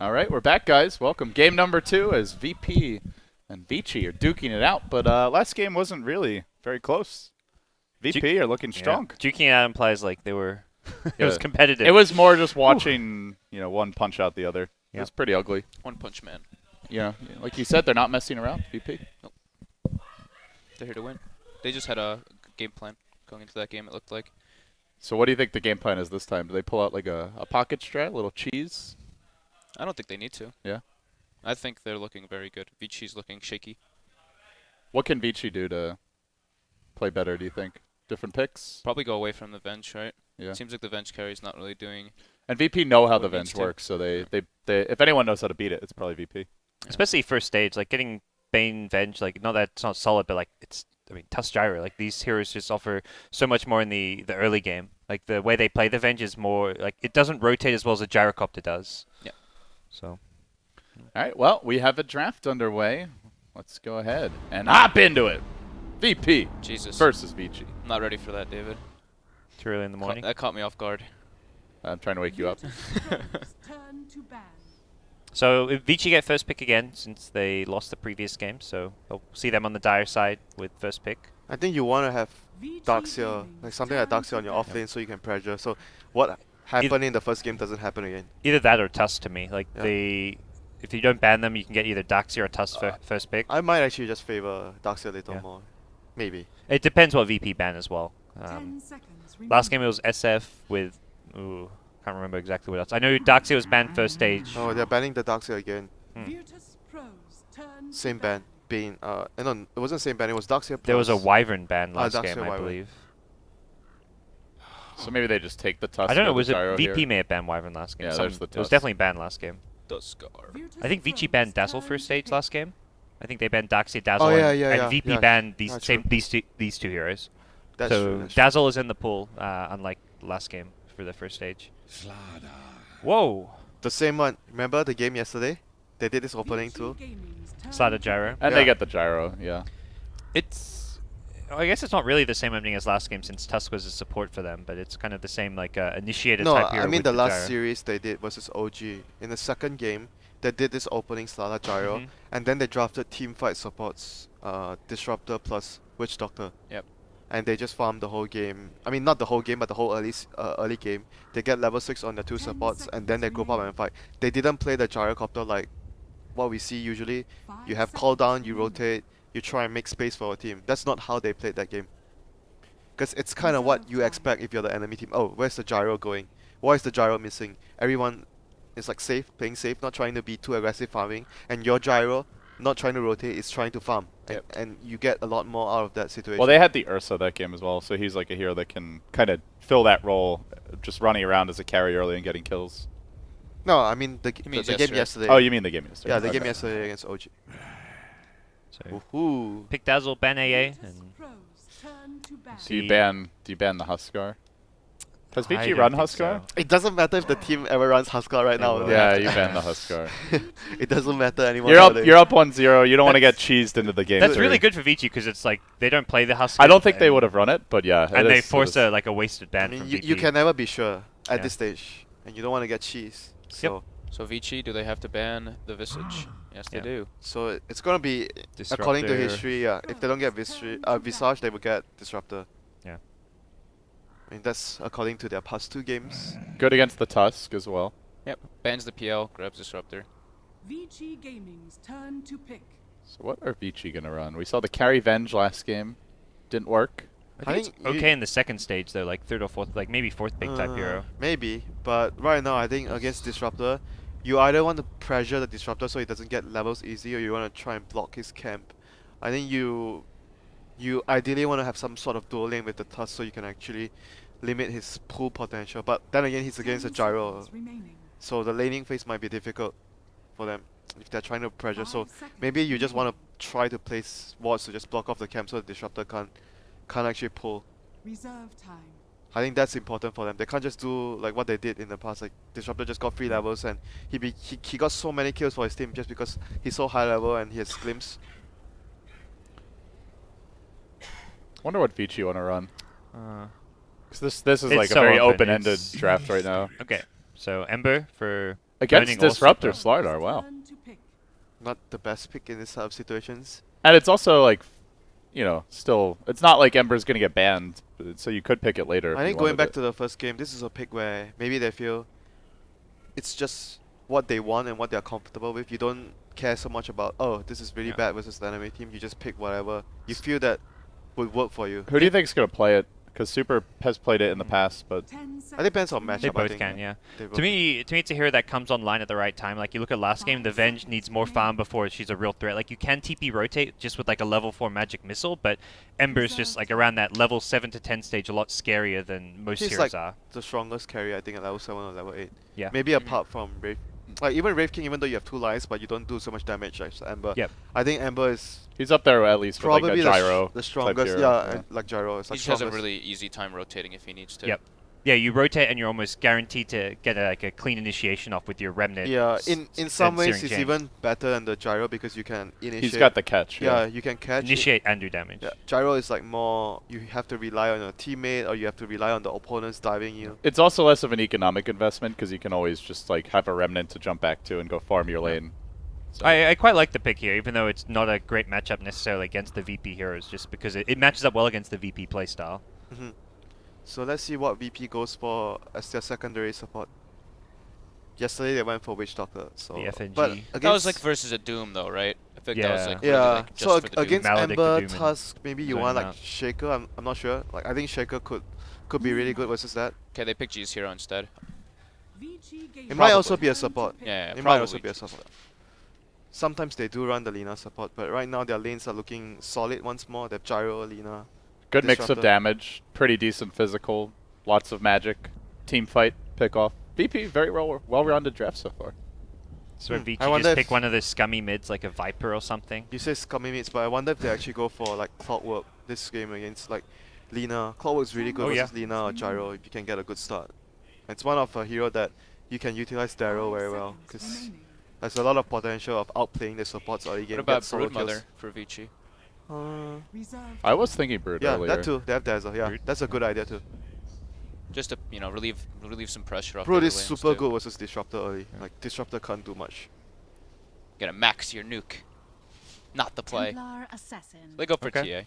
All right, we're back, guys. Welcome. Game number 2 as VP and Vici are duking it out, but last game wasn't really very close. VP are looking strong. Duking out implies like they were. It Yeah. was competitive. It was more just watching, one punch out the other. It Yep. was pretty ugly. One Punch Man. Yeah, like you said, they're not messing around. VP. They're here to win. They just had a game plan going into that game, it looked like. So what do you think the game plan is this time? Do they pull out like a pocket strat, a little cheese? I don't think they need to. Yeah. I think they're looking very good. Vici's looking shaky. What can Vici do to play better, do you think? Different picks? Probably go away from the bench, right? Yeah. Seems like the bench carry's not really doing. And VP know how What the it needs bench to. works, so they if anyone knows how to beat it, it's probably VP. Especially first stage, like getting Bane Venge, like not that it's not solid, but like Tusk Gyro, like these heroes just offer so much more in the early game. Like the way they play the Venge is more like it doesn't rotate as well as a Gyrocopter does. Yeah. So. All right, well, we have a draft underway. Let's go ahead and hop into it. VP Jesus. versus Vici. I'm not ready for that, David. Too early in the morning. That caught me off guard. I'm trying to wake you up. So Vici get first pick again since they lost the previous game, so we'll see them on the dire side with first pick. I think you want to have Darkseer, like something like Darkseer on your off lane so you can pressure. So what happened in the first game doesn't happen again. Either that or Tusk to me. Like Yeah. if you don't ban them, you can get either Darkseer or Tusk for first pick. I might actually just favor Darkseer a little Yeah. more. Maybe. It depends what VP ban as well. Last game it was SF with, can't remember exactly what else. I know Darkseer was banned first stage. Oh, they're banning the Darkseer again. Same Same ban. Bane. No, it wasn't same ban. It was Darkseer plus. There was a Wyvern ban last Darkseer game, I Wyvern. believe. So maybe they just take the tusk. I don't know, or the was it gyro VP here. may have banned Wyvern last game. Yeah, there's the It was Tusk. definitely banned last game. Duskar. I think Vici banned Dazzle first stage last game. I think they banned Darkseer, Dazzle, Oh, yeah, and, yeah, and yeah, VP yeah. banned these That's same true. these two heroes. That's so true. That's true. Dazzle is in the pool, unlike last game for the first stage. Whoa! The same one. Remember the game yesterday? They did this opening too. Slada Gyro. And Yeah. they get the gyro, yeah. I guess it's not really the same ending as last game since Tusk was a support for them, but it's kind of the same like initiated No, type hero. I mean with the last gyro. series they did versus OG. In the second game, they did this opening Slada Gyro, Mhm. and then they drafted team fight supports, Disruptor plus Witch Doctor. Yep. And they just farmed the whole game. I mean, not the whole game, but the whole early game. They get level 6 on the 2 supports, and then they group up and fight. They didn't play the Gyrocopter like what we see usually. You have cooldown, you rotate, you try and make space for a team. That's not how they played that game. Because it's kind of what you expect if you're the enemy team. Oh, where's the gyro going? Why is the gyro missing? Everyone is like safe, playing safe, not trying to be too aggressive farming. And your gyro, not trying to rotate, is trying to farm. Yep. And you get a lot more out of that situation. Well, they had the Ursa that game as well, so he's like a hero that can kind of fill that role, just running around as a carry early and getting kills. No, I mean the means game yesterday. yesterday. Oh, you mean the game yesterday? Yeah, the game Okay. yesterday against OG. So Woohoo! pick Dazzle, ban AA, and Do you ban the Huskar? Does I VG don't run think Huskar? so. It doesn't matter if the team ever runs Huskar right They now. will. they Yeah, have you to. ban the Huskar. It doesn't matter anymore. You're up. nowadays. You're up 1-0. You don't want to get cheesed into the game. That's three. really good for Vici because it's like they don't play the Husker. I don't think they and- would have run it, but yeah. And it they is- it forced is. a wasted ban I mean, from you VP. can never be sure at Yeah. this stage, and you don't want to get cheese. So, So Vici, do they have to ban the Visage? Yes, they Yeah. do. so it's gonna be Disruptor. according to history. Yeah, if they don't get Visage, they will get Disruptor. Yeah. I mean that's according to their past 2 games. Good against the Tusk as well. Yep. Bans the PL, grabs Disruptor. Vici Gaming's turn to pick. So what are Vici gonna run? We saw the carry Venge last game. Didn't work. I think it's okay in the second stage though, like third or fourth, like maybe fourth pick type hero. Maybe, but right now I think against Disruptor, you either want to pressure the Disruptor so he doesn't get levels easy, or you want to try and block his camp. I think you ideally want to have some sort of dual lane with the Tusk so you can actually limit his pull potential. But then again, he's against a gyro, so the laning phase might be difficult for them if they're trying to pressure. So maybe you just want to try to place wards to just block off the camp so the Disruptor can't actually pull. Reserve time. I think that's important for them. They can't just do like what they did in the past. Like Disruptor just got 3 levels and he got so many kills for his team just because he's so high level and he has glimpse. Wonder what Vici want to run. Because this is It's like a so very open, open-ended it's- draft right now. Okay, so Ember for Against Burning or Disruptor Super. Slardar, wow. Turn to pick. Not the best pick in this type of situations. And it's also like, you know, still, it's not like Ember's going to get banned, so you could pick it later. I think going back to the first game, this is a pick where maybe they feel it's just what they want and what they're comfortable with. You don't care so much about, oh, this is really Yeah. bad versus the enemy team. You just pick whatever you feel that would work for you. Who do you think's going to play it? Because Super has played it in the past, but 10 It depends on seconds matchup. They I both think. can, yeah. They both To me, it's a hero that comes online at the right time. Like you look at last game, the Venge needs more farm before she's a real threat. Like you can TP rotate just with like a level 4 magic missile, but Ember's just like around that level 7 to 10 stage a lot scarier than most She's heroes like are. the strongest carry, I think, at level 7 or level 8. Yeah. Maybe apart from Wraith. Like, even Wraith King, even though you have 2 lives, but you don't do so much damage as Ember. Yep. I think Ember is he's up there at least with like probably a gyro. the type strongest. hero, Yeah, and like Gyro. It's He like just has a strongest. really easy time rotating if he needs to. Yep. Yeah, you rotate and you're almost guaranteed to get like a clean initiation off with your Remnant. Yeah, in some ways, Searing he's Chain. even better than the Gyro because you can initiate. He's got the catch. Yeah, you can catch. Initiate and do damage. Yeah, Gyro is like more. You have to rely on your teammate, or you have to rely on the opponents diving you. It's also less of an economic investment because you can always just like have a remnant to jump back to and go farm your lane. So I quite like the pick here, even though it's not a great matchup necessarily against the VP heroes, just because it matches up well against the VP playstyle. Mhm. So let's see what VP goes for as their secondary support. Yesterday they went for Witch Doctor, so The FNG. but That against That was like versus a Doom though, right? I think that was Yeah. like really, yeah. like, just So for the Doom. against Maledict the Ember, Doom and Tusk, maybe you zone want him like out. Shaker. I'm not sure. Like I think Shaker could be really good versus that. Okay, they picked G's hero instead. Vici It might also Gaming be a turn to support. pick. Yeah, It might also probably be a support. Sometimes they do run the Lina support, but right now their lanes are looking solid once more. They have Gyro, Lina. good mix of Disruptor. damage, pretty decent physical, lots of magic, team fight, pick off. VP very well-rounded draft so far. So Hmm, Vici I wonder just if- pick one of the scummy mids like a Viper or something. You say scummy mates, but I wonder if they actually go for like Clockwork this game against like Lina. Clockwork's really good Oh, yeah. versus Lina or Gyro if you can get a good start. It's one of a hero that you can utilize Daryl very well because there's a lot of potential of outplaying the supports early game. What about get solo kills. Broodmother for Vici? Reserve I was thinking Brood Yeah, earlier. that too. They have Dazzle. Yeah, Brood. that's a good idea too. Just to relieve some pressure off. Brood the is lanes super too. good versus Disruptor early. Yeah. Like Disruptor can't do much. Gotta max your nuke. Not the play. Templar Assassin. They go for Okay. TA.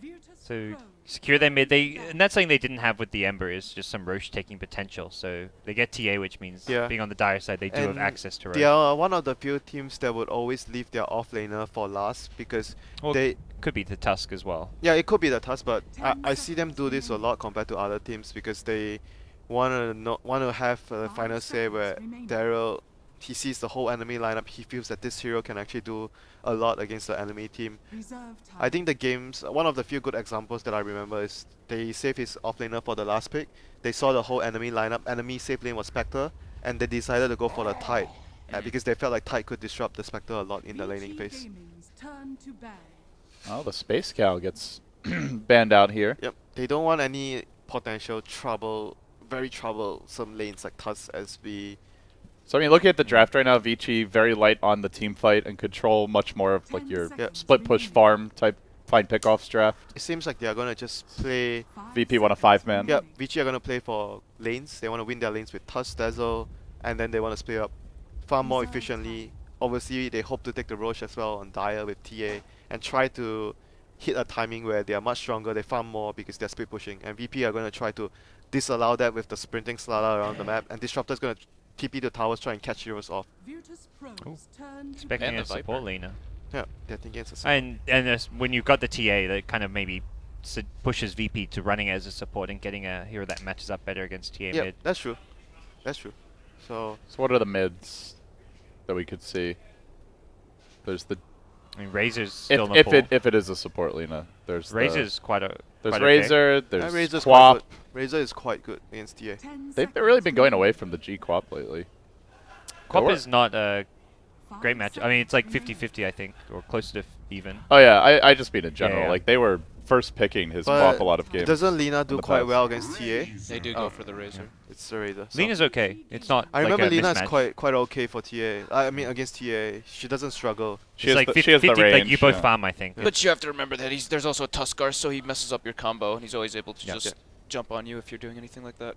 Virtus So Pro. secure their mid. And that's something they didn't have with the Ember is just some Roche taking potential. So they get TA, which means Yeah. being on the dire side, they do have And access to Roche. They are one of the few teams that would always leave their offlaner for last because Well, they. could be the Tusk as well. Yeah, it could be the task, but 10 I see them do this a seconds lot compared to other teams because they wanna have a final say where seconds remaining. Daryl he sees the whole enemy lineup. He feels that this hero can actually do a lot against the enemy team. Reserve time. I think the games one of the few good examples that I remember is they saved his offlaner for the last pick. They saw the whole enemy lineup. Enemy safe lane was Spectre, and they decided to go for the Tide because they felt like Tide could disrupt the Spectre a lot in the laning Vici phase. Gaming's turn to bag. Oh, the Space Cow gets banned out here. Yep, they don't want any potential trouble, very troublesome lanes like Tusk, SB. So I mean, looking at the draft right now, Vici very light on the team fight and control much more of like 10 your seconds split push remaining. farm type find pickoffs draft. It seems like they are gonna just play. 5 VP want a seconds 5-man. Yeah, remaining. Vici are gonna play for lanes. They want to win their lanes with Tusk, Dazzle, and then they want to split up far more Reserve efficiently. Obviously, they hope to take the Roche as well on Dire with TA and try to hit a timing where they are much stronger. They farm more because they're split pushing, and VP are gonna try to disallow that with the sprinting Slada around the map, and Disruptor's gonna TP the towers, try and catch heroes off. Virtus Pro's Oh. turn to Expecting And a the support Viper. laner. Yeah, they're thinking it's a support. And when you've got the TA, that kind of maybe pushes VP to running as a support and getting a hero that matches up better against TA Yeah, mid. that's true. That's true. So So what are the mids that we could see? There's the I mean, Razor's still in the if pool. it is a support Lena. There's Razor's quite a there's quite okay. Razor. yeah, There's Razor's quite Quap. good. Razor is quite good against TA. 10 They've been really seconds been going away remaining. from the G Quap lately. Quap Or- is not a 5 great match. I mean, it's like seconds 50-50, I think, or close to even. Oh yeah, I just mean in general. yeah. Like they were first picking his But Quap a lot of games. Doesn't Lina do the quite past. well against TA? They do Oh. go for the Razor. It's the Razor. so- Lena's okay. It's not I like remember a Lina is mismatch. quite okay for TA. I mean against TA, she doesn't struggle. She It's has like the, 50, she has the 50 range. like you both yeah. farm, I think. But you have to remember that there's also a Tuskar, so he messes up your combo, and he's always able to Yeah. just jump on you if you're doing anything like that.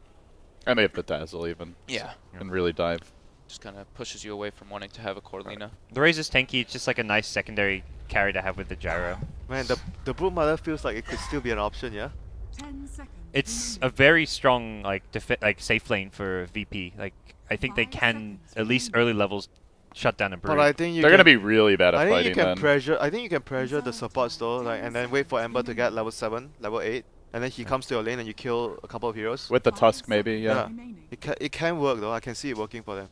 And they have the Dazzle even. Yeah. And really dive. Just kind of pushes you away from wanting to have a Corlina. The Razor's tanky. It's just like a nice secondary carry to have with the gyro. Man, the Brood Mother feels like it could still be an option, yeah? 10 seconds. It's a very strong like safe lane for VP. Like I think they 5 can seconds at least early levels shut down a Brood. But I think you They're can, gonna be really bad at I think fighting you can then. pressure. I think you can pressure the supports though, like, and then wait for Ember to get level 7, level 8, and then he comes to your lane and you kill a couple of heroes. With the 5 Tusk maybe, yeah. Yeah. remaining. It can work though. I can see it working for them.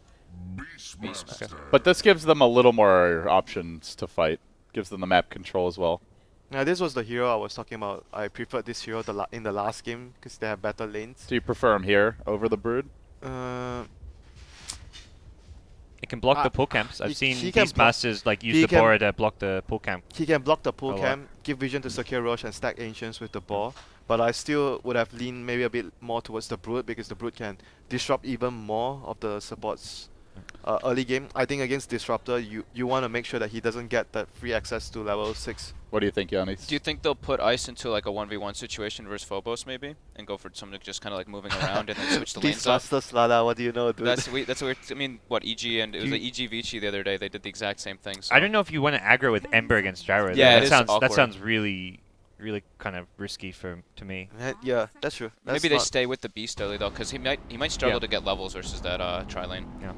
Beastmaster. But this gives them a little more options to fight. Gives them the map control as well. Now this was the hero I was talking about. I preferred this hero in the last game because they have better lanes. Do you prefer him here over the Brood? It can block the pull camps. I've seen Beastmasters like use the Bora to block the pull camp. He can block the pull A lot. cam, give vision to secure Roche and stack Ancients with the ball. But I still would have leaned maybe a bit more towards the Brood because the Brood can disrupt even more of the supports early game. I think against Disruptor, you want to make sure that he doesn't get that free access to level 6. What do you think, Yannis? Do you think they'll put Ice into like a 1v1 situation versus Phobos maybe, and go for someone just kind of like moving around and then switch the lanes up? Beastmaster Slada, what do you know, dude? That's weird. I mean, what EG and it was like EG Vici the other day. They did the exact same thing. So. I don't know if you want to aggro with Ember against gyro. Yeah, that it is sounds awkward. that sounds really kind of risky to me. Yeah, that's true. That's Maybe they not- stay with the Beast early though, because he might struggle Yeah. to get levels versus that tri lane. Yeah.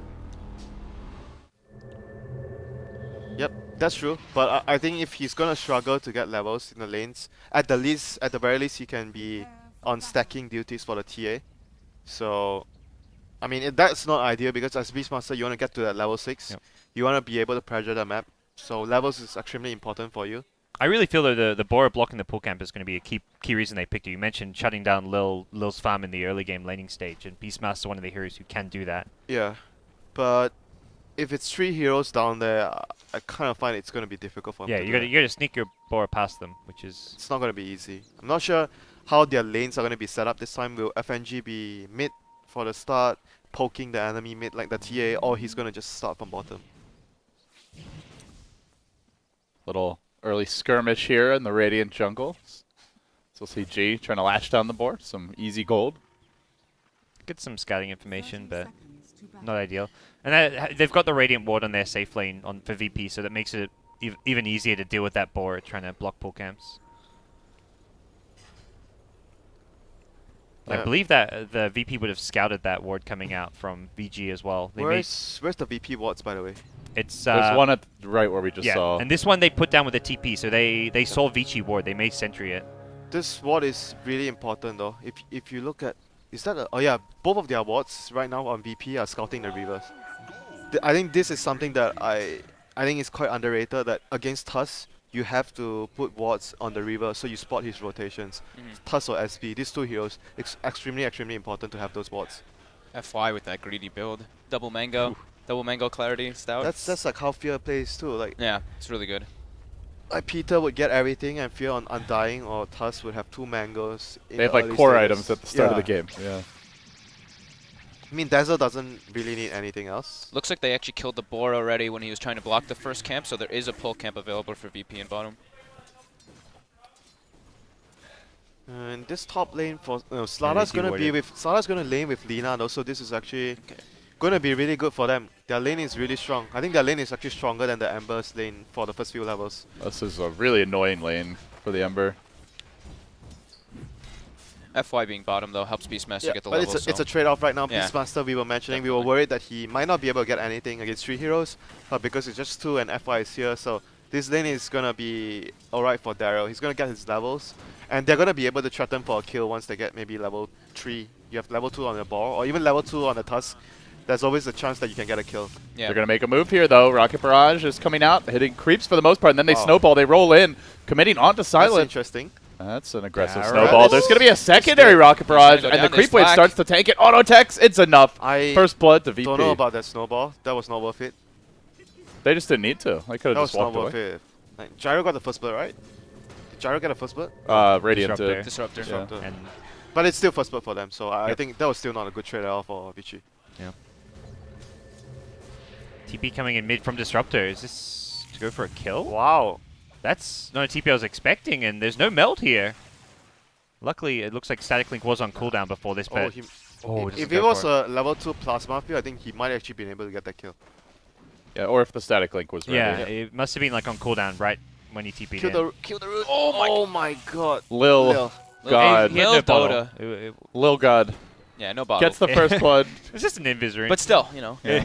Yep, that's true. But I think if he's gonna struggle to get levels in the lanes, at the very least, he can be on stacking duties for the TA. So, I mean, that's not ideal because as Beastmaster, you want to get to that level 6. Yep. You want to be able to pressure the map. So levels is extremely important for you. I really feel that the Bora blocking the pull camp is going to be a key reason they picked it. You mentioned shutting down Lil's farm in the early game laning stage, and Beastmaster one of the heroes who can do that. Yeah, but if it's 3 heroes down there, I kind of find it's going to be difficult for him. Yeah, to you do got that. to sneak your Bora past them, which is It's not going to be easy. I'm not sure how their lanes are going to be set up this time. Will FNG be mid for the start, poking the enemy mid like the TA, or he's going to just start from bottom? Little early skirmish here in the Radiant jungle. So we'll see G trying to lash down the board. Some easy gold. get some scouting information, 30 but seconds to battle. not ideal. And they've got the Radiant Ward on their safe lane for VP, so that makes it even easier to deal with that Bora trying to block pull camps. I believe that the VP would have scouted that ward coming out from VG as well. They Where's the VP wards, by the way? it's There's one at right where we just yeah, saw. and this one they put down with a TP, so they saw Vici ward. They may sentry it. This ward is really important though. If you look at, is that oh yeah, both of their wards right now on VP are scouting the rivers. I think this is something that I think is quite underrated. That against Tusk, you have to put wards on the river so you spot his rotations. Tusk or SB, these two heroes, it's extremely important to have those wards. FY with that greedy build. Double mango. Double mango clarity stout. That's like how Fear plays too. Like it's really good. Peter would get everything and Fear on Undying, or Tusk would have 2 mangoes. In They have the like early core stages. items at the start of the Yeah. game. Yeah. I mean, Dazzle doesn't really need anything else. Looks like they actually killed the boar already when he was trying to block the first camp, so there is a pull camp available for VP and bottom. And this top lane for Slada's Lazy gonna be warrior. with Slada's gonna lane with Lina, and also this is actually gonna be really good for them. Their lane is really strong. I think their lane is actually stronger than the Ember's lane for the first few levels. This is a really annoying lane for the Ember. FY being bottom though helps Beastmaster get the but level. it's a trade-off right now. Yeah. Beastmaster, we were mentioning, we were Definitely. worried that he might not be able to get anything against 3 heroes, but because it's just 2 and FY is here, so this lane is gonna be alright for Daryl. He's gonna get his levels, and they're gonna be able to threaten for a kill once they get maybe level 3. You have level 2 on the ball, or even level 2 on the Tusk. There's always a chance that you can get a kill. yeah. They're going to make a move here, though. Rocket Barrage is coming out, hitting creeps for the most part, and then they Oh. snowball. They roll in, committing onto That's Silent. interesting. That's an aggressive Yeah, snowball. right. There's going to be a secondary Rocket Barrage, go and the down, creep there's wave Black. starts to tank it. Auto techs, it's enough. I First blood to VP. don't know about that snowball. That was not worth it. They just didn't need to. They could That have was just not walked worth away. it. Like, Gyro got the first blood, right? Did Gyro get a first blood? Radiant Disruptor. did. Disruptor. Yeah. Disruptor. And But it's still first blood for them, so I Yep. think that was still not a good trade at all for Vici. TP coming in mid from Disruptor. Is this to go for a kill? Wow. That's not a TP I was expecting, and there's no melt here. Luckily, it looks like Static Link was on cooldown before this, Oh, but he Oh, If it was a level 2 plasma field, I think he might actually been able to get that kill. Yeah, or if the static link was ready. yeah, it must have been like on cooldown right when he TP'd in. Kill the root. Oh my god. Lil God. He had no Lil bottle. Dota. Lil God Yeah, no bottle. gets the first blood. It's just an invis ring. But still, you know. Yeah.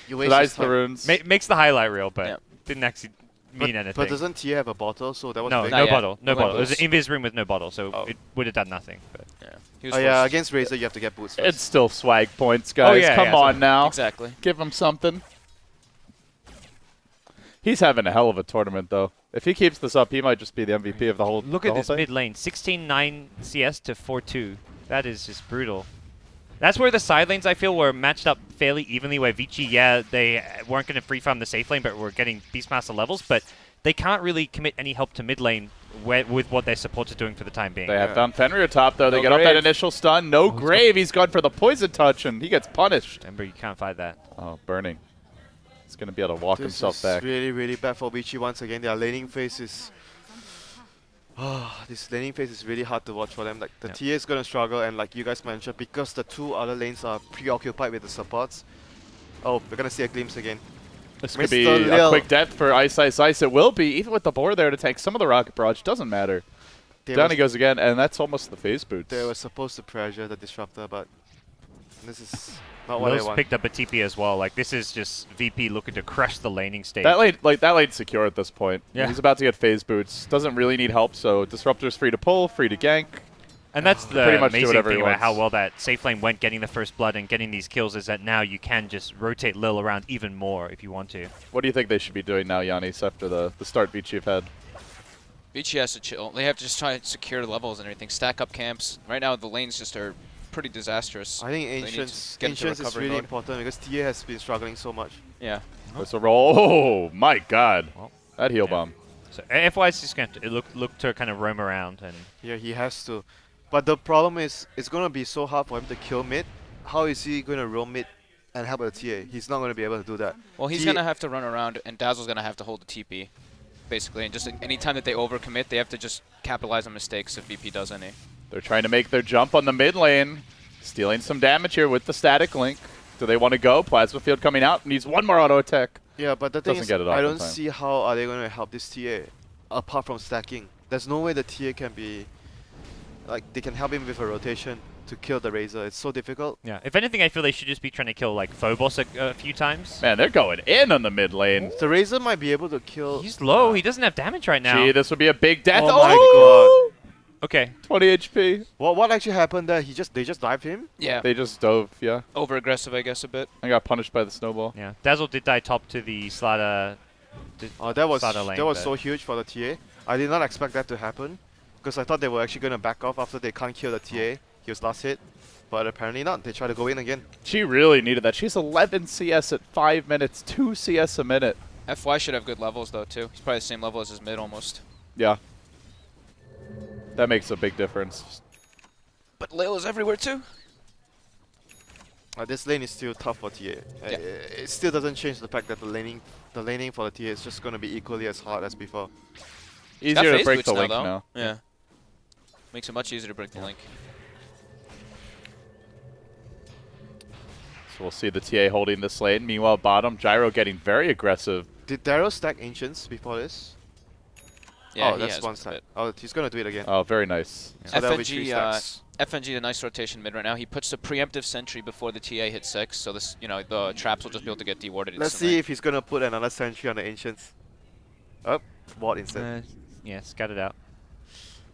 You waste Denies his the time. runes. Makes the highlight reel, but Yeah. didn't actually mean anything. But doesn't Tia have a bottle? So that was no, big. Not no yet. bottle. No He went bottle. It was an boots. invis ring with no bottle, so Oh. it would have done nothing. But Yeah. He was Oh yeah, forced. against Razor you have to get boots first. It's still swag points, guys. yeah, Come yeah, on so- now. Exactly. Give him something. He's having a hell of a tournament, though. If he keeps this up, he might just be the MVP of the whole. look the at whole this thing. mid lane. 16-9 CS to 4-2. That is just brutal. That's where the side lanes, I feel, were matched up fairly evenly, where Vici, yeah, they weren't going to free farm the safe lane, but were getting Beastmaster levels, but they can't really commit any help to mid lane with what their supports are doing for the time being. They have Yeah. found Fenrir top, though. They No get off that grave. initial stun. No he's grave. He's gone for the poison touch, and he gets punished. Remember, you can't fight that. Oh, burning. He's going to be able to walk This himself is back. really, really bad for Vici once again. Their laning phase is... this laning phase is really hard to watch for them. Like, the Yep. TA is going to struggle, and like you guys mentioned, because the two other lanes are preoccupied with the supports. Oh, we're going to see a glimpse again. This could Mr. be a Lil. quick death for Ice Ice Ice. It will be, even with the board there to take some of the rocket barrage. Doesn't matter. They Down was- he goes again, and that's almost the phase boots. They were supposed to pressure the Disruptor, but this is not what I Lil's want. picked up a TP as well. Like, this is just VP looking to crush the laning stage. That lane's secure at this point. Yeah. He's about to get phase boots. Doesn't really need help, so Disruptor's free to pull, free to gank. And that's the Pretty much do amazing whatever he thing about how wants. well that safe lane went getting the first blood and getting these kills is that now you can just rotate Lil around even more if you want to. What do you think they should be doing now, Yanis, after the start Vici have had? Vici has to chill. They have to just try to secure levels and everything. Stack up camps. Right now, the lanes just are pretty disastrous. I think They need to Ancients, get into Ancients is recovery really mode. important because TA has been struggling so much. Yeah. It's a roll. Oh, my God. Well, That heal yeah. bomb. So FY is just going to look to kind of roam around and Yeah, he has to. But the problem is, it's going to be so hard for him to kill mid. How is he going to roam mid and help the TA? He's not going to be able to do that. Well, he's He- going to have to run around, and Dazzle's going to have to hold the TP, basically. And just any time that they overcommit, they have to just capitalize on mistakes if VP does any. They're trying to make their jump on the mid lane. Stealing some damage here with the static link. Do they want to go? Plasma field coming out. Needs one more auto attack. Yeah, but the thing Doesn't is, get it off I in don't time. see how are they going to help this TA apart from stacking. There's no way the TA can be like they can help him with a rotation to kill the Razor. It's so difficult. yeah. If anything, I feel they should just be trying to kill like Phobos a few times. Man, they're going in on the mid lane. The Razor might be able to kill. He's low. He doesn't have damage right now. Gee, this would be a big death. Oh my Okay. 20 HP. What actually happened there? They just dived him. Yeah. They just dove, yeah. Over-aggressive, I guess, a bit. I got punished by the snowball. Yeah. Dazzle did die top to the Slaughter. Oh, that was Slaughter lane, that was but- so huge for the TA. I did not expect that to happen because I thought they were actually going to back off after they can't kill the TA. He was last hit, but apparently not. They try to go in again. She really needed that. She's 11 CS at 5 minutes, 2 CS a minute. FY should have good levels, though, too. He's probably the same level as his mid, almost. Yeah. That makes a big difference. But Lil is everywhere, too. This lane is still tough for TA. It still doesn't change the fact that the laning for the TA is just going to be equally as hard as before. He's got Easier to phase break boots the link though. now. Yeah. Makes it much easier to break the link. So we'll see the TA holding this lane. Meanwhile, bottom, Gyro getting very aggressive. Did Daryl stack Ancients before this? Yeah, oh, he that's has one a stack. bit. Oh, he's going to do it again. Oh, very nice. So that'll be 3 FNG, stacks. FNG, a nice rotation mid right now. He puts the preemptive sentry before the TA hits 6, so this, the traps will just be able to get dewarded. Let's see if he's going to put another sentry on the Ancients. Oh, ward instead. Yeah, scout it out.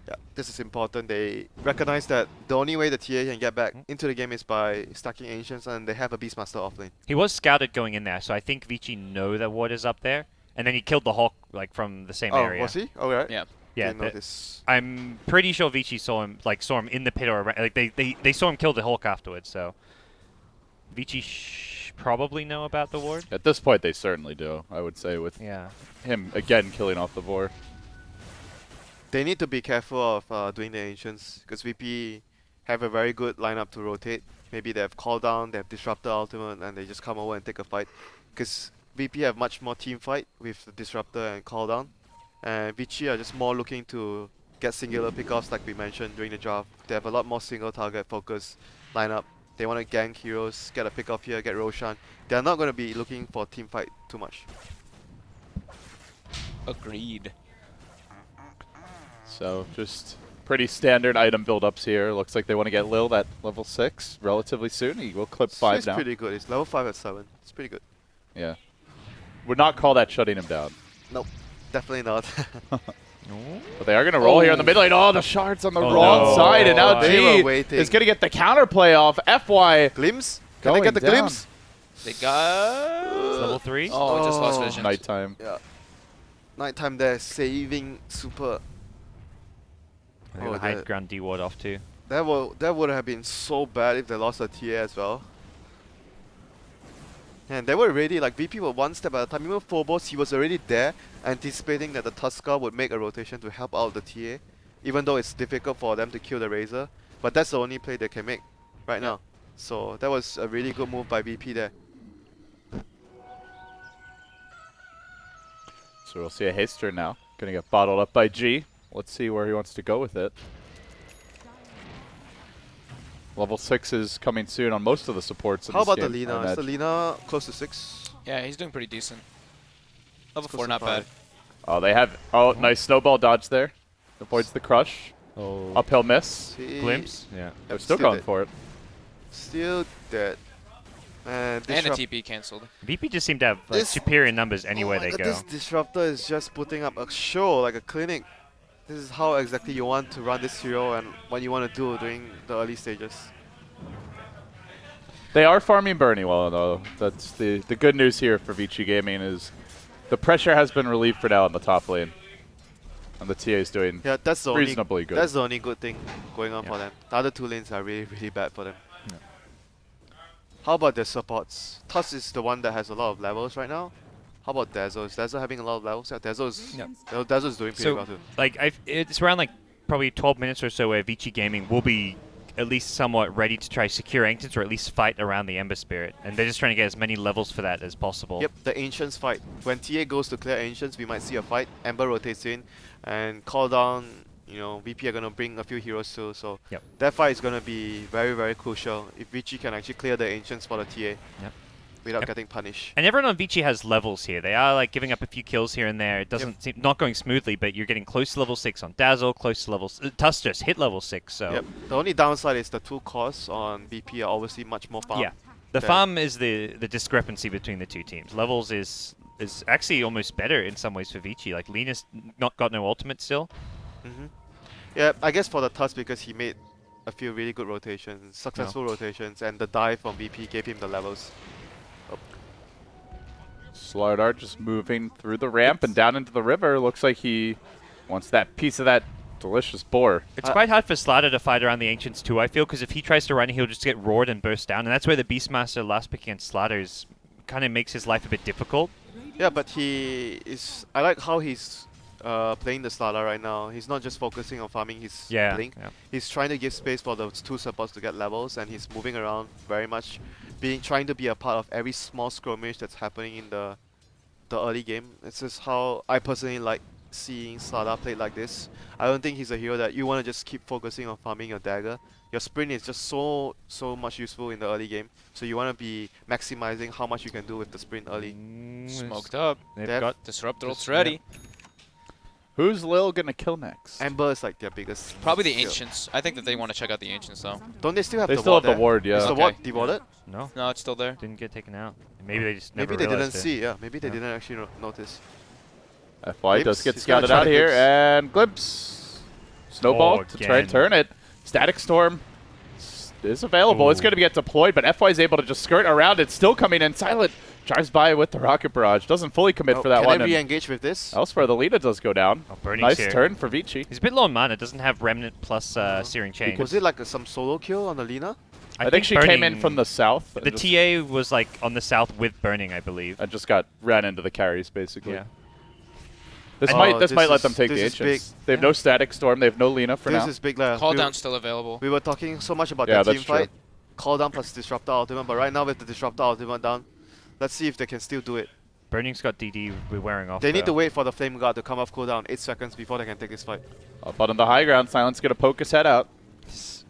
Yeah, this is important. They recognize that the only way the TA can get back into the game is by stacking Ancients, and they have a Beastmaster offlane. He was scouted going in there, so I think Vici know that ward is up there, and then he killed the Hawk like from the same Oh, area. was he? Oh, right. Yeah. Yeah, Didn't notice. I'm pretty sure Vici saw him in the pit or like they saw him kill the Hawk afterwards. So Vici probably know about the ward. At this point, they certainly do, I would say, with Yeah. him again killing off the Vor. They need to be careful of doing the Ancients, because VP have a very good lineup to rotate. Maybe they have Call Down, they have Disruptor Ultimate, and they just come over and take a fight. Because VP have much more team fight with the Disruptor and Call Down. And Vici are just more looking to get singular pickoffs like we mentioned during the draft. They have a lot more single target focus lineup. They want to gank heroes, get a pick off here, get Roshan. They're not going to be looking for team fight too much. Agreed. So just pretty standard item build-ups here. Looks like they want to get Lil at level 6 relatively soon. He will clip 5 It's now. pretty good. It's level 5 at 7. It's pretty good. Yeah. Would not call that shutting him down. Nope, definitely not. But they are going to roll here in the mid lane. Oh, the shards on the wrong no. side. And now They were G waiting. is going to get the counterplay off. FY Glimpse? Can I going get the down. glimpse? They got... It's level 3. Oh, just lost Oh. vision. Nighttime. Yeah. Nighttime there, saving super. They're Oh, gonna high that- ground D ward off too. That would have been so bad if they lost a TA as well. And they were ready, like VP were one step at a time. Even Phobos, he was already there, anticipating that the Tusker would make a rotation to help out the TA. Even though it's difficult for them to kill the Razor. But that's the only play they can make right now. So that was a really good move by VP there. So we'll see a haste turn now. Going to get bottled up by G. Let's see where he wants to go with it. Level 6 is coming soon on most of the supports in How this about the game, I Lina? Is the imagine. Lina close to 6? Yeah, he's doing pretty decent. Level Close 4, to not bad. 5. Oh, they have... Oh, nice snowball dodge there. Avoids the crush. Oh. Uphill miss. See? Glimpse. Yeah. They're Yep, still going dead. for it. Still dead. And And the Disrupt- TP cancelled. VP just seem to have like, This- superior numbers anywhere Oh my they God, go. This Disruptor is just putting up a show, like a clinic. This is how exactly you want to run this hero and what you want to do during the early stages. They are farming Bernie well, though. That's the good news here for Vici Gaming is the pressure has been relieved for now in the top lane. And the TA is doing Yeah, that's the reasonably good. That's the only good thing going on Yeah. for them. The other two lanes are really, really bad for them. How about their supports? Tuss is the one that has a lot of levels right now. How about Dazzle? Is Dazzle having a lot of levels? Yeah, Dazzle is, Dazzle is doing pretty So, well too. like, it's around like probably 12 minutes or so where Vici Gaming will be at least somewhat ready to try secure Ancients or at least fight around the Ember Spirit, and they're just trying to get as many levels for that as possible. Yep, the Ancients fight. When TA goes to clear Ancients, we might see a fight. Ember rotates in and call down. You know, VP are gonna bring a few heroes too, so Yep. that fight is gonna be very, very crucial if Vici can actually clear the Ancients for the TA without Yep. getting punished. And everyone on Vici has levels here. They are like giving up a few kills here and there. It doesn't seem not going smoothly, but you're getting close to level 6 on Dazzle, close to level. Tuss just hit level 6, so Yep. The only downside is the 2 costs on VP are obviously much more farm. yeah. The Then- farm is the discrepancy between the two teams. Levels is actually almost better in some ways for Vici. Like Lena's not got no ultimate still. Mm-hmm. Yeah, I guess for the Tusk because he made a few really good rotations, successful rotations, and the dive from VP gave him the levels. Slardar just moving through the ramp and down into the river. Looks like he wants that piece of that delicious boar. It's quite hard for Slater to fight around the Ancients too, I feel, because if he tries to run, he'll just get roared and burst down, and that's where the Beastmaster last pick against Slater kind of makes his life a bit difficult. Yeah, but he is. I like how he's playing the Slada right now. He's not just focusing on farming his Yeah. blink. yeah. He's trying to give space for those 2 supports to get levels, and he's moving around very much, trying to be a part of every small skirmish that's happening in the early game. This is how I personally like seeing Slada played like this. I don't think he's a hero that you want to just keep focusing on farming your dagger. Your sprint is just so much useful in the early game, so you want to be maximizing how much you can do with the sprint early. Smoked up. They've Def- got Disruptor ult's yeah. ready. Who's Lil gonna kill next? Ember is like their biggest. Probably the skill. Ancients. I think that they want to check out the Ancients though. Don't they still have They the still ward have the there? ward, yeah. Is the Okay. ward dewarded? no, No, it's still there. didn't get taken out. Maybe they just never Maybe they didn't realized it. see, yeah. Maybe they Yeah. didn't actually notice. FY does Glimpse? get He's gonna scouted try out to here, glimpse. and Glimpse. Snowball Oh, to try and again. turn it. Static Storm is available. It's Ooh. going to get deployed, but FY is able to just skirt around it. Still coming in. Silent drives by with the Rocket Barrage. Doesn't fully commit Oh, for that can one. they and re-engage with this? elsewhere, the Lita does go down. Oh, Burning's Nice here. turn for Vici. He's a bit low on mana. Doesn't have Remnant plus Searing Chain. Was it like some solo kill on the Lina? I think she came in Burning- from the south. and The just- TA was like on the south with Burning, I believe. and just got ran into the carries, basically. Yeah. This Oh, might this let is- them take the this is Ancients. big. They have no Static Storm. They have no Lina for This now. is big. Like, Call we, down's still available. we were talking so much about Yeah, that that's team true. fight. Call down plus Disruptor Ultimate, but right now with the Disruptor Ultimate down, let's see if they can still do it. Burning's got DD wearing off. They need to though. wait for the Flame Guard to come off cooldown 8 seconds before they can take this fight. Up on the high ground, Silent's going to poke his head out.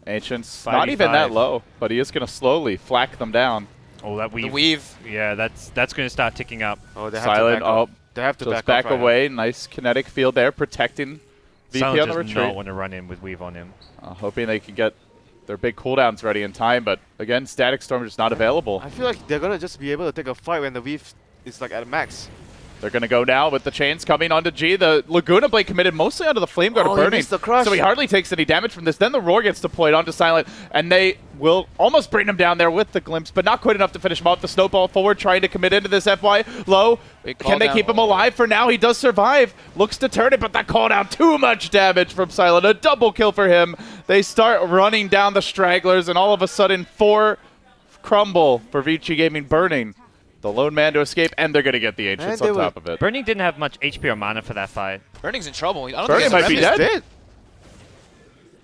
Ancients, not even that 5v5. low, but he is going to slowly flack them down. Oh, that The weave. weave. Yeah, that's going to start ticking up. Oh, they have Silent to back up. up. They have to Just back, back up right away. Nice kinetic field there, protecting VP Silent on the does retreat. not want to run in with weave on him. Hoping they can get their big cooldowns ready in time, but again, Static Storm just not available. now. I feel like they're gonna just be able to take a fight when the weave is like at max. They're going to go now with the chains coming onto G. The Laguna Blade committed mostly onto the Flame Guard Oh, of he Burning, missed the crush. so he hardly takes any damage from this. Then the Roar gets deployed onto Silent, and they will almost bring him down there with the Glimpse, but not quite enough to finish him off. The Snowball forward trying to commit into this FY. Low, Big can they cooldown. keep him alive? For now, he does survive. Looks to turn it, but that cooldown, too much damage from Silent. A double kill for him. They start running down the stragglers, and all of a sudden, 4 crumble for Vici Gaming Burning. The lone man to escape, and they're going to get the Ancients And they on were- top of it. Burning didn't have much HP or mana for that fight. Burning's in trouble. I don't Burning think might be he's dead.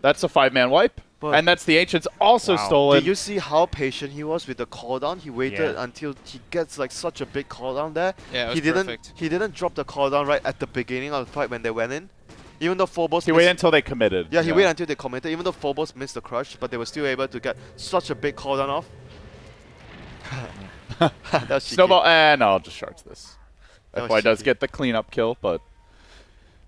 That's a 5-man wipe. But- And that's the Ancients also Wow. stolen. Did you see how patient he was with the cooldown? He waited Yeah. until he gets like such a big cooldown there. Yeah, it was he didn't. perfect. He didn't drop the cooldown right at the beginning of the fight when they went in. Even though Phobos He missed- waited until they committed. Yeah, he waited until they committed. Even though Phobos missed the crush, but they were still able to get such a big cooldown off. That was cheeky. Snowball, and no, I'll just charge this. That was FY does cheeky. get the cleanup kill, but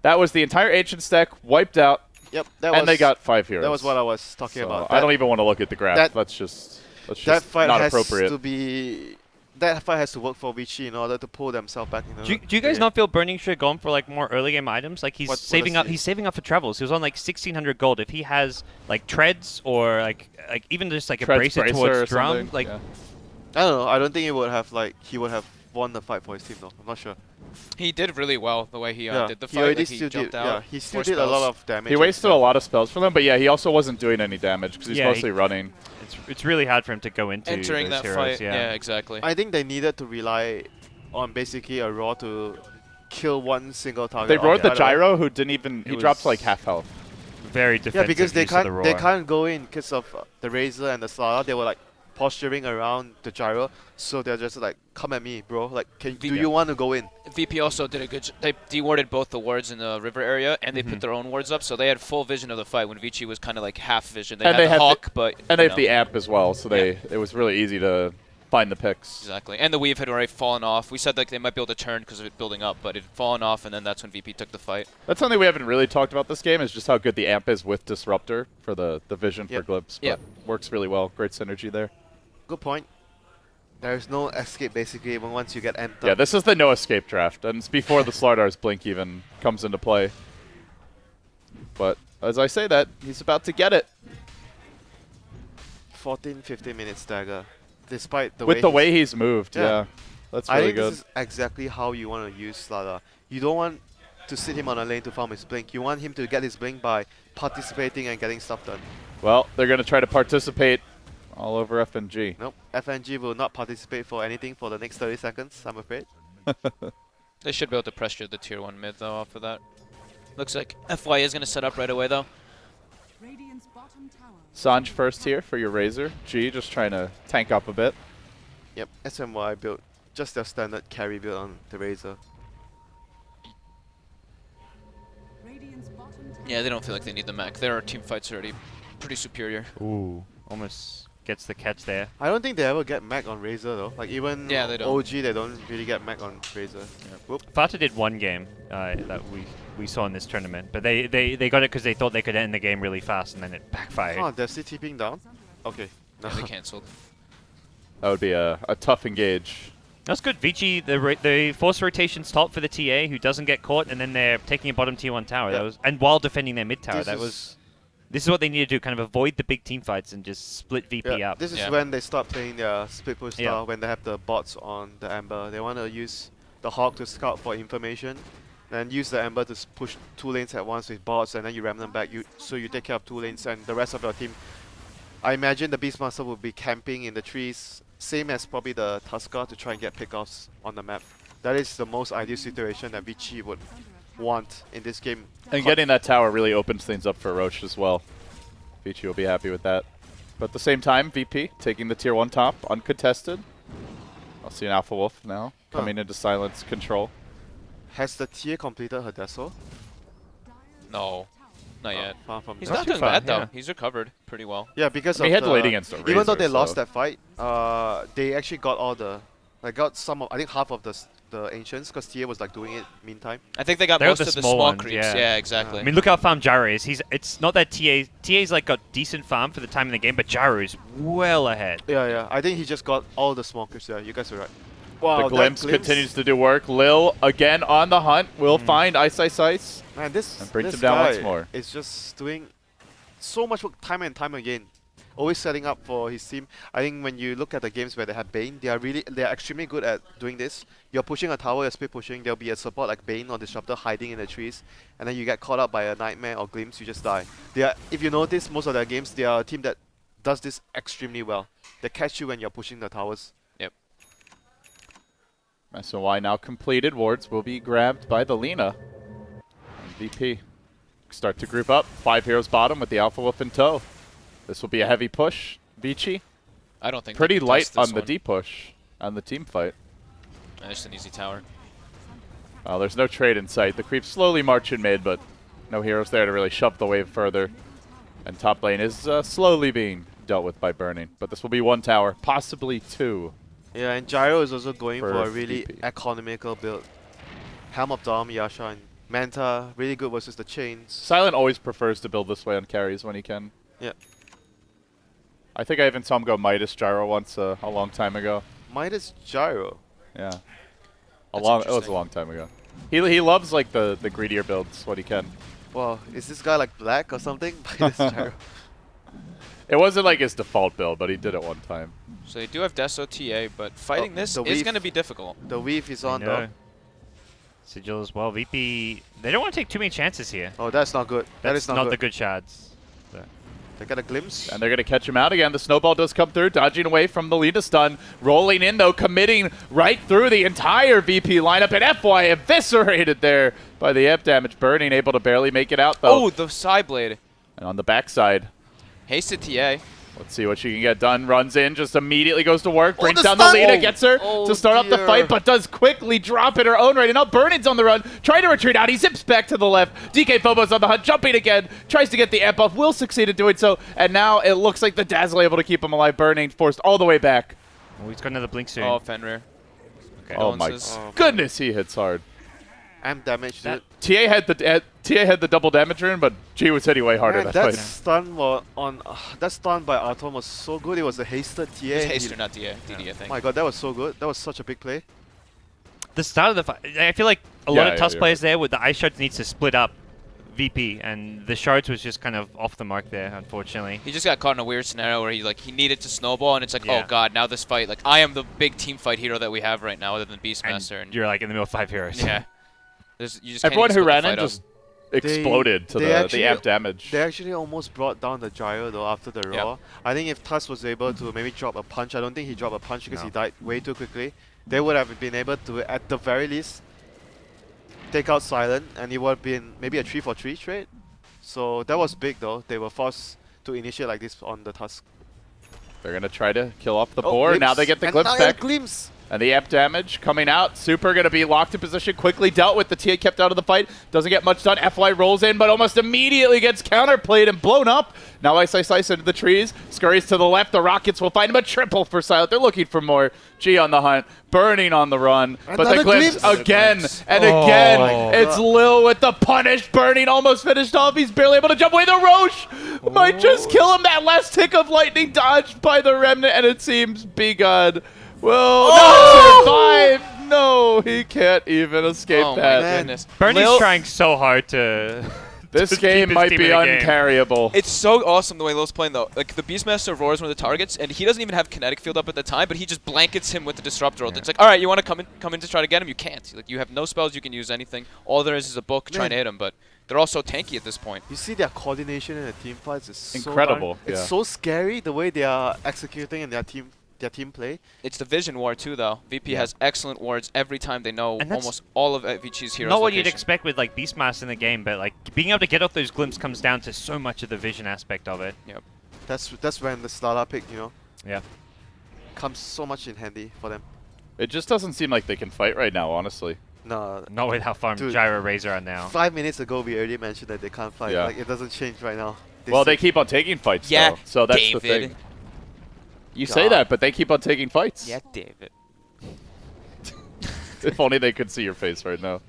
that was the entire Ancient stack wiped out, Yep, that was. and they got 5 heroes. That was what I was talking So about. I don't even want to look at the graph. that- That's just That fight not has appropriate. to be. That fight has to work for Vici in order to pull themselves back. Do you guys not feel Burning should have gone for like more early game items? Like he's What saving does up. he- He's saving up for travels. He was on like 1,600 gold. If he has like treads or like even just like a Treads bracer bracer or towards drum, something, like yeah. I don't know. I don't think he would have won the fight for his team though. I'm not sure. He did really well the way he Yeah, did the he fight. already Like, he still jumped did. out. Yeah, he still 4 did a lot spells. of damage. He wasted a lot of spells for them, but yeah, he also wasn't doing any damage because he's Yeah, he- mostly running. it's really hard for him to go into Entering those that heroes, fight. Yeah. Yeah, exactly. I think they needed to rely on basically a Raw to kill one single target. They roared the right away. gyro, who didn't even. He It dropped was- like half health. Very defensive. Yeah, because they use of the can't. They roar. can't go in because of the Razor and the Slara. They were like posturing around the gyro, so they're just like, "Come at me, bro! Like, do Yeah. you want to go in?" VP also did a good. They dewarded both the wards in the river area, and they Mm-hmm. put their own wards up, so they had full vision of the fight. When Vici was kind of like half vision, they And had they the have the- hawk, but And they you have know, the amp as well, so it was really easy to find the picks. exactly. And the weave had already fallen off. We said like they might be able to turn because of it building up, but it had fallen off, and then that's when VP took the fight. That's something we haven't really talked about this game, is just how good the amp is with Disruptor for the vision Yep. for Glimpse. But Yep. works really well. Great synergy there. Good point. There's no escape basically even once you get amped Yeah, up. this is the no escape draft, and it's before the Slardar's Blink even comes into play. But as I say that, he's about to get it. 14-15 minute stagger, despite the With the he's- way he's moved, Yeah. yeah. That's I really think good. this is exactly how you want to use Slada. You don't want to sit him on a lane to farm his blink. You want him to get his blink by participating and getting stuff done. Well, they're going to try to participate all over FNG. Nope, FNG will not participate for anything for the next 30 seconds, I'm afraid. They should be able to pressure the tier 1 mid though off of that. Looks like FY is going to set up right away though. Radiant's bottom tower. Sanj first here for your Razor. G just trying to tank up a bit. Yep, SMY build, just their standard carry build on the Razor. Radiant's bottom tower. Yeah, they don't feel like they need the mech. Their team fight's already pretty superior. Ooh, almost gets the catch there. I don't think they ever get mech on Razor though. Like even Yeah, they don't. OG, they don't really get mech on Razor. Whoop. Fata did one game that we saw in this tournament, but they got it because they thought they could end the game really fast, and then it backfired. Oh, they're still TPing down? Okay. No. Yeah, they cancelled. That would be a tough engage. That's good. Vici, the force rotations top for the TA, who doesn't get caught, and then they're taking a bottom tier 1 tower. Yeah. That was, and while defending their mid tower, This this is what they need to do, kind of avoid the big team fights and just split VP Yeah, up. this is Yeah. when they start playing their split push Yeah. style, when they have the bots on the Ember. They want to use the Hawk to scout for information, and use the Ember to push 2 lanes at once with bots, and then you ram them back. So you take care of 2 lanes, and the rest of your team. I imagine the Beastmaster will be camping in the trees, same as probably the Tusker, to try and get pickoffs on the map. That is the most ideal situation that Vici would want in this game. And getting that tower really opens things up for Roche as well. Vici will be happy with that. But at the same time, VP taking the tier 1 top, uncontested. I'll see an Alpha Wolf now, coming into silence control. Has the tier completed her Deso? No. Not yet. Far from He's that. not too doing far, bad though. yeah. He's recovered pretty well. Yeah, because I mean, he of had the lead against a even though they Razor, lost so- that fight, they actually got all the, like got some of, I think half of the ancients, because TA was like doing it meantime. I think they got They're most the of the small small ones, creeps. yeah. Yeah, exactly. I mean, look how farm Gyro is. It's not that TA's like got decent farm for the time in the game, but Gyro is well ahead. Yeah. I think he just got all the small creeps there. You guys are right. Wow, The that glimpse continues to do work. Lil again on the hunt. Will find Ice Ice Ice. Man, this And brings this him down guy once more. is just doing so much work time and time again. Always setting up for his team. I think when you look at the games where they have Bane, they are extremely good at doing this. You're pushing a tower, you're split pushing, there'll be a support like Bane or Disruptor hiding in the trees, and then you get caught up by a Nightmare or Glimpse, you just die. If you notice, most of their games, they are a team that does this extremely well. They catch you when you're pushing the towers. SOY now completed. Wards will be grabbed by the Lina. And VP start to group up. 5 heroes bottom with the Alpha Wolf in tow. This will be a heavy push. Vici, I don't think pretty they can light test this on the one. D push on the team fight. Just an easy tower. There's no trade in sight. The creeps slowly march in mid, but no heroes there to really shove the wave further. And top lane is slowly being dealt with by burning. But this will be 1 tower, possibly 2. Yeah, and Gyro is also going for a For really VP. economical build. Helm of Dom, Yasha, and Manta, really good versus the chains. Silent always prefers to build this way on carries when he can. Yeah. I think I even saw him go Midas Gyro once a long time ago. Midas Gyro. Yeah. That's It was a interesting. long time ago. He loves like the greedier builds when he can. Wow, is this guy like black or something? Midas Gyro. It wasn't like his default build, but he did it one time. So they do have Deso TA, but fighting this the is weave. going to be difficult. The weave is I on know. though. Sigil as well. VP, they don't want to take too many chances here. Oh, that's not good. That That's is not, the good. good shards. They got a glimpse. And they're going to catch him out again. The snowball does come through, dodging away from the Lina stun. Rolling in, though, committing right through the entire VP lineup. And FY eviscerated there by the F damage. Burning, able to barely make it out, though. Oh, the side blade. And on the backside, Hasted TA. let's see what she can get done. Runs in, just immediately goes to work. Brings the down the stun! Lina, Oh. gets her Oh, to start up the dear. fight, but does quickly drop in her own right. And now Burning's on the run, trying to retreat out. He zips back to the left. DK Phobos on the hunt, jumping again. Tries to get the amp buff, will succeed in doing so. And now it looks like the Dazzle able to keep him alive. Burning forced all the way back. Oh, he's got another blink soon. Oh, Fenrir. Okay. Oh my Condolences. goodness, he hits hard. Amp damage, dude. TA had the double damage rune, but G was hitting way harder Man, that that fight. stun that stun by Arton was so good. It was a hasted TA. It's and he- Haster, not TA. DD, I think. My god, that was so good. That was such a big play. The start of the fight, I feel like a Yeah, lot of yeah, Tusk you're players there with the ice shards needs to split up VP, and the shards was just kind of off the mark there, unfortunately. He just got caught in a weird scenario where he needed to snowball, and it's like, Yeah. oh god, now this fight, like I am the big team fight hero that we have right now, other than And Beastmaster. And you're like in the middle of 5 heroes. yeah, you just can't Everyone even who split the ran in fight up. just exploded to they the actually- amp damage. They actually almost brought down the Gyro though after the Yep. Raw. I think if Tusk was able to maybe drop a punch, I don't think he dropped a punch because No. he died way too quickly. They would have been able to, at the very least, take out Silent, and it would have been maybe a 3-for-3 trade. So that was big though. They were forced to initiate like this on the Tusk. They're going to try to kill off the Oh, board. Now glimpse. they get the And glimpse now a back. glimpse. And the amp damage coming out. Super going to be locked in position. Quickly dealt with. The TA kept out of the fight. Doesn't get much done. FY rolls in, but almost immediately gets counterplayed and blown up. Now Ice Ice Ice into the trees. Scurries to the left. The Rockets will find him a triple for Silent. They're looking for more. G on the hunt. Burning on the run. But the Another glimpse glimpse. again Glimpse. and Oh. again. My It's God. Lil with the punish. Burning almost finished off. He's barely able to jump away. The Roche might just kill him. That last tick of lightning dodged by the Remnant, and it seems B-God will not survive. No, he can't even escape Oh that. my goodness. Bernie's Lil- trying so hard to. This to keep game his might team be in the game. uncarryable. It's so awesome the way Lil's playing though. Like the Beastmaster roars one of the targets, and he doesn't even have kinetic field up at the time, but he just blankets him with the disruptor ult. Yeah. It's like, all right, you want to come in to try to get him? You can't. Like you have no spells you can use anything. All there is a book trying to hit him, but they're all so tanky at this point. You see their coordination in the team fights is so Incredible, darn- It's yeah. so scary the way they are executing in their team play. It's the vision war too, though. VP has excellent wards every time they know And that's almost all of Vici's heroes. Not what you'd location. expect with like Beastmaster in the game, but like being able to get off those glimpses comes down to so much of the vision aspect of it. That's when the Stala pick, Yeah. comes so much in handy for them. It just doesn't seem like they can fight right now, honestly. No. Not with how far Dude. Gyro Razor are now. 5 minutes ago, we already mentioned that they can't fight. Yeah. Like, it doesn't change right now. Well, they still- keep on taking fights, Yeah, though. So that's the David. thing. You say God. that, but they keep on taking fights. Yeah, David. If only they could see your face right now.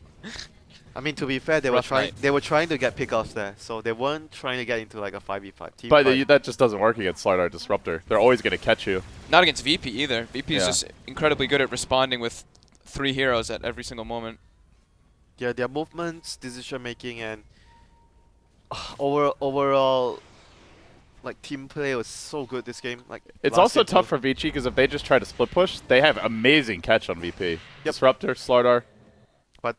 I mean, to be fair, they were Rough trying. night. They were trying to get pickoffs there, so they weren't trying to get into like a 5v5 team But fight. that just doesn't work against Slardar Disruptor. They're always going to catch you. Not against VP either. VP is Yeah. just incredibly good at responding with 3 heroes at every single moment. Yeah, their movements, decision making, and overall, like team play was so good this game. Like It's last also game tough too. for Vici because if they just try to split push, they have amazing catch on VP. Yep. Disruptor, Slardar. But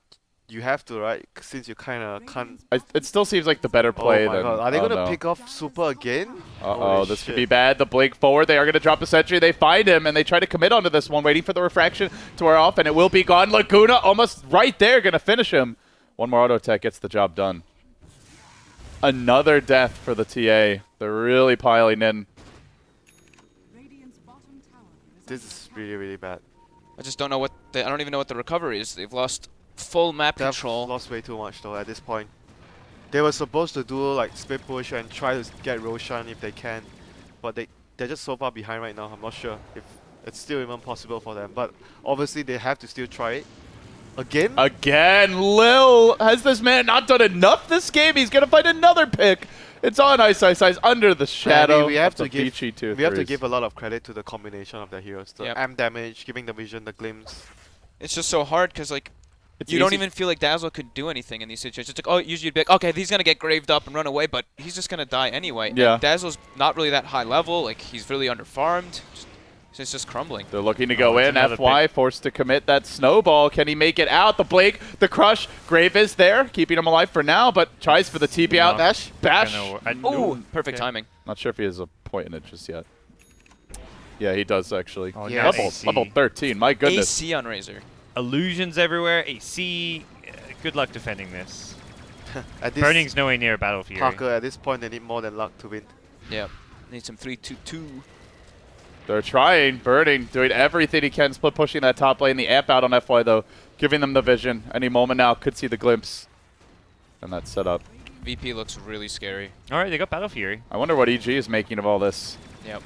you have to, right? Since you kind of can't. It still seems like the better play Oh my than. god, are they oh gonna no. pick off Super again? Uh-oh, Holy this could shit. be bad. The blink forward. They are going to drop a sentry. They find him, and they try to commit onto this one, waiting for the refraction to wear off, and it will be gone. Laguna almost right there, going to finish him. One more auto attack gets the job done. Another death for the TA. They're really piling in. Radiant's bottom tower is This is really, really bad. I just don't know what I don't even know what the recovery is. They've lost full map They've control. lost way too much though at this point. They were supposed to do like split push and try to get Roshan if they can, but they're just so far behind right now. I'm not sure if it's still even possible for them. But obviously they have to still try it. Again? Again, Lil, has this man not done enough this game? He's going to find another pick. It's on Ice under the shadow. we have of to the give Vici 2 we have to threes. give a lot of credit to the combination of the heroes. The Yep. AM damage, giving the vision, the glimpse. It's just so hard because like It's you don't easy- even feel like Dazzle could do anything in these situations. It's like, oh, usually you'd be like, okay, he's gonna get graved up and run away, but he's just gonna die anyway. Yeah. And Dazzle's not really that high level. Like he's really underfarmed. It's just crumbling. They're looking to go it's in. another FY forced to commit that snowball. Can he make it out? The Blake, the crush. Grave is there, keeping him alive for now, but tries for the TP out. No. Bash. Bash. Oh, perfect Okay. timing. Not sure if he has a point in it just yet. Yeah, he does actually. Oh, Yeah. no, Level, AC. level 13. My goodness. AC on Razor. Illusions everywhere. AC. Good luck defending this. At this Burning's nowhere near Battle Fury. Parker, at this point they need more than luck to win. Yeah. Need some 3-2-2. They're trying. Burning, doing everything he can. Split pushing that top lane. The amp out on FY though, giving them the vision. Any moment now, could see the glimpse. And that's set up. VP looks really scary. All right, they got Battle Fury. I wonder what EG is making of all this. Yep.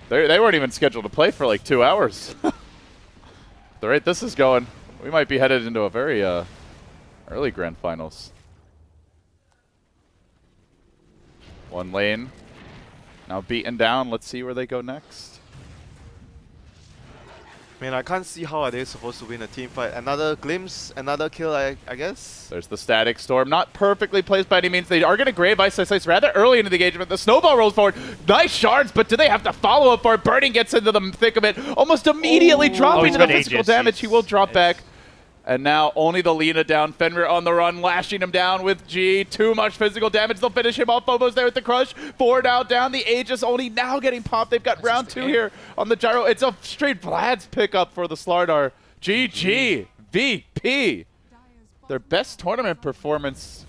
They weren't even scheduled to play for like 2 hours. The rate this is going, we might be headed into a very early grand finals. One lane. Now beaten down. Let's see where they go next. I mean, I can't see how are they supposed to win a team fight. Another glimpse, another kill, I guess. There's the static storm. Not perfectly placed by any means. They are going to grave Ice rather early into the engagement. The snowball rolls forward. Nice shards, but do they have to follow up for it? Burning gets into the thick of it. Almost immediately dropping he's to the got physical Aegis. damage. He will drop It's- back. And now only the Lina down. Fenrir on the run, lashing him down with G. Too much physical damage. They'll finish him off. Phobos there with the crush. 4 now down. The Aegis only now getting popped. They've got round 2 here on the gyro. It's a straight Vlad's pickup for the Slardar. GG. VP. Their best tournament performance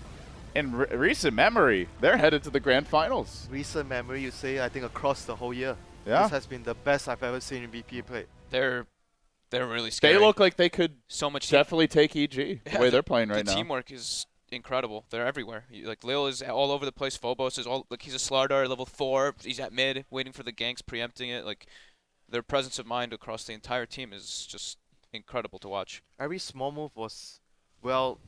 in recent memory. They're headed to the grand finals. Recent memory, you say, I think across the whole year. Yeah. This has been the best I've ever seen in VP play. They're really scary. They look like they could so much definitely take EG the way they're playing right the now. teamwork is incredible. They're everywhere. Like Lil is all over the place. Phobos is all like he's a Slardar level 4. He's at mid, waiting for the ganks, preempting it. Like their presence of mind across the entire team is just incredible to watch. Every small move was well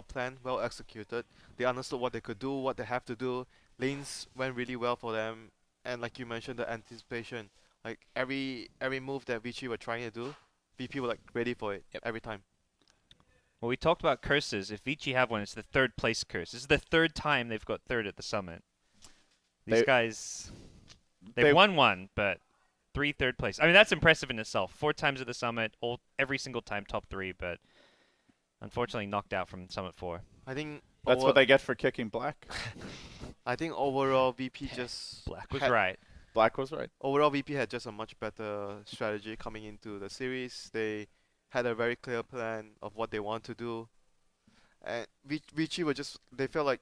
planned, well executed. They understood what they could do, what they have to do. Lanes went really well for them, and like you mentioned, the anticipation. Like every move that Vici were trying to do, VP were like ready for it every time. Well, we talked about curses. If Vici have one, it's the 3rd place curse. This is the 3rd time they've got 3rd at the summit. These They- guys, they- they've won one, but 3 third place. I mean, that's impressive in itself. 4 times at the summit, every single time top 3, but unfortunately knocked out from summit 4. I think That's what they get for kicking Black. I think overall VP just Black was had- right. Black was right. Overall, VP had just a much better strategy coming into the series. They had a very clear plan of what they want to do. And Vici were just, they felt like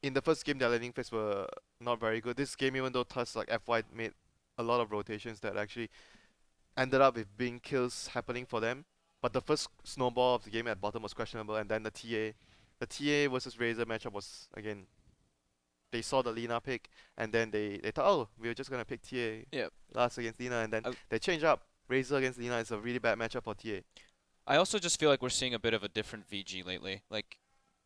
in the first game, their landing phase were not very good. This game, even though Tusk like FY made a lot of rotations that actually ended up with being kills happening for them. But the first snowball of the game at bottom was questionable, and then the TA versus Razor matchup was again. They saw the Lina pick, and then they thought, oh, we were just gonna pick TA Yep. last against Lina, and then I- they changed up. Razor against Lina is a really bad matchup for TA. I also just feel like we're seeing a bit of a different VG lately. Like,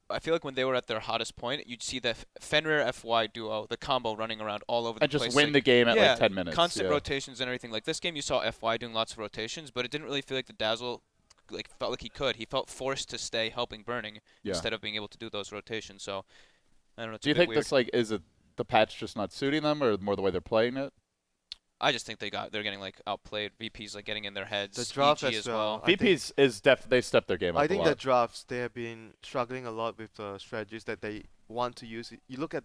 I feel like when they were at their hottest point, you'd see the Fenrir FY duo, the combo running around all over the And place. just win like, the game at yeah, like 10 minutes. constant yeah. rotations and everything. Like this game, you saw FY doing lots of rotations, but it didn't really feel like the Dazzle like felt like he could. He felt forced to stay helping Burning Yeah. instead of being able to do those rotations. So I don't know. It's Do you a bit think weird. this like is it the patch just not suiting them, or more the way they're playing it? I just think they're getting like outplayed. VP's like getting in their heads. The draft EG as as well. well. I think- VP's is they stepped their game up I a think lot. the drafts they have been struggling a lot with the strategies that they want to use. You look at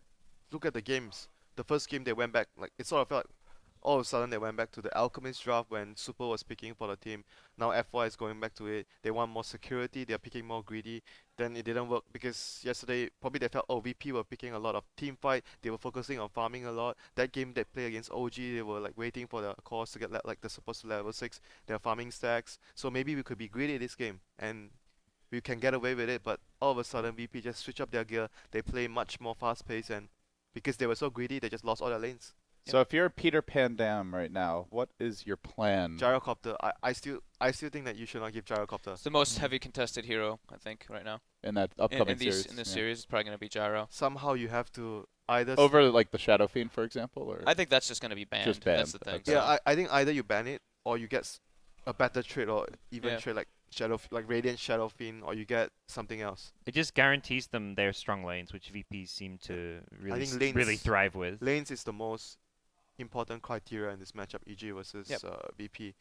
the games. The first game they went back like it sort of felt like all of a sudden they went back to the Alchemist draft when Super was picking for the team. Now FY is going back to it. They want more security. They're picking more greedy. Then it didn't work because yesterday probably they felt VP were picking a lot of team fight. They were focusing on farming a lot. That game they played against OG, they were like waiting for the cores to get like the supposed to level 6. They're farming stacks. So maybe we could be greedy this game and we can get away with it. But all of a sudden VP just switch up their gear. They play much more fast paced, and because they were so greedy, they just lost all their lanes. So if you're Peter Pandam right now, what is your plan? Gyrocopter, I still think that you should not give Gyrocopter. It's the most heavy contested hero I think right now. In that In, upcoming in, these, series? in this Yeah. series, it's probably gonna be Gyro. Somehow you have to either Over like the Shadow Fiend, for example, or I think that's just gonna be banned. Just That's the banned, thing. okay. yeah, So I think either you ban it or you get a better trade or even Yeah. trade like like Radiant Shadow Fiend, or you get something else. It just guarantees them their strong lanes, which VPs seem to really think lanes- really thrive with. Lanes is the most important criteria in this matchup, EG versus Yep. VP.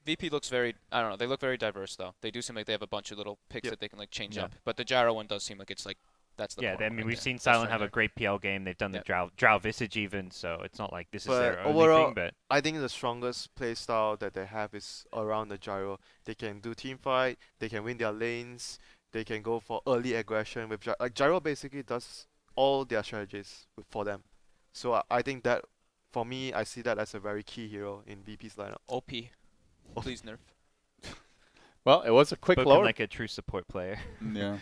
VP looks very, I don't know, they look very diverse though. They do seem like they have a bunch of little picks Yep. that they can like change Yeah. up. But the Gyro one does seem like it's like that's the Yeah, core I mean right we've there. seen That's Silent right have a there. great PL game. They've done Yep. the Drow Visage even, so it's not like this is But their only overall, thing. But I think the strongest play style that they have is around the Gyro. They can do team fight, they can win their lanes, they can go for early aggression with like Gyro basically does all their strategies for them. So I think that for me I see that as a very key hero in VP's lineup. OP. Please nerf. well, it was a quick spoken lower. like a true support player. Yeah.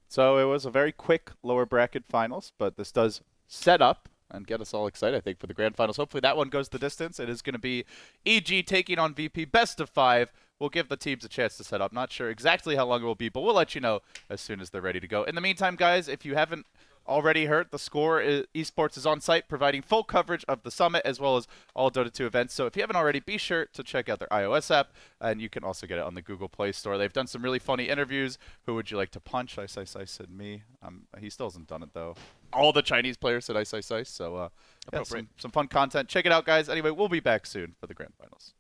So it was a very quick lower bracket finals, but this does set up and get us all excited, I think, for the grand finals. Hopefully that one goes the distance. It is going to be EG taking on VP, best of 5. We'll give the teams a chance to set up. Not sure exactly how long it will be, but we'll let you know as soon as they're ready to go. In the meantime, guys, if you haven't already heard, the Score Esports is on site providing full coverage of the summit as well as all Dota 2 events. So if you haven't already, be sure to check out their iOS app, and you can also get it on the Google Play Store. They've done some really funny interviews. Who would you like to punch? Ice Ice Ice said me. He still hasn't done it, though. All the Chinese players said Ice Ice Ice. So yeah, Appropriate. some fun content. Check it out, guys. Anyway, we'll be back soon for the grand finals.